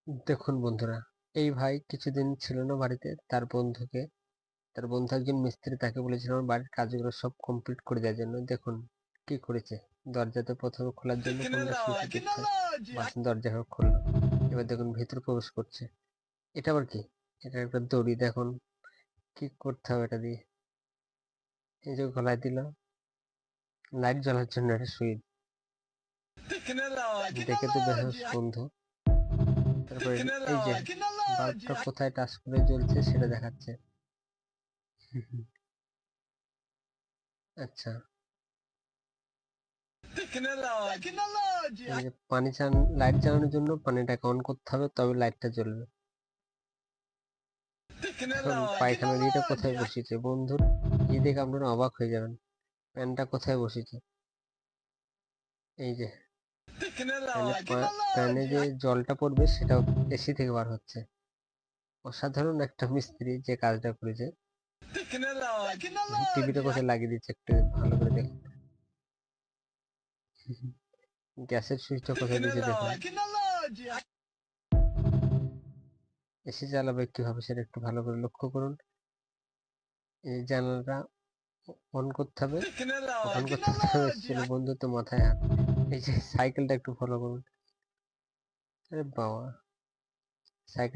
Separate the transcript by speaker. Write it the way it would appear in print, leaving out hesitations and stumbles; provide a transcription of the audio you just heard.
Speaker 1: দেখুন বন্ধুরা, এই ভাই কিছুদিন ছিল না বাড়িতে। তার বন্ধু একজন মিস্ত্রি, তাকে বলেছিল আমার বাড়ির কাজগুলো সব কমপ্লিট করে দেওয়ার জন্য। দেখুন কি করেছে, দরজাতে প্রথমে খোলার জন্য কোনটা সুইচে টিপছে, বাস দরজা খুললো। এবার দেখুন ভিতরে প্রবেশ করছে। এটা আবার কি? এটা একটা দড়ি। দেখুন কি করতে হবে এটা দিয়ে। এই যে গলায় দিল, লাইট জ্বলার জন্য একটা সুইচ। দেখে তো বেহোশ বন্ধু। তারপরে এই যে বাল্বটা কোথায় টাচ করে জ্বলছে সেটা দেখাচ্ছে। আচ্ছা, এই যে লাইট জ্বালানোর জন্য পানিটাকে অন করতে হবে, তবে লাইটটা জ্বলবে। এখন পায়খানার ইটা কোথায় বসিয়েছে বন্ধুর, এই দেখে আপনারা অবাক হয়ে যাবেন। প্যানটা কোথায় বসিয়েছে, এই যে প্যানে যে জলটা পড়বে সেটাও এসি থেকে বার হচ্ছে। অসাধারণ একটা মিস্ত্রি যে কাজটা করেছে। টিভিটা কোথায় লাগিয়ে দিচ্ছে একটু ভালো করে দেখুন। গ্যাসের সুইচটা কোথায় দিয়েছে দেখুন। এসি চালাবে কিভাবে সেটা একটু ভালো করে লক্ষ্য করুন। এই জানালাটা অন করতে হবে, অন করতে হবে ছিল বন্ধু, তো মাথায় হাত। এই যে সাইকেলটা একটু ফলো করুন। আরে বাবা, সাইকেল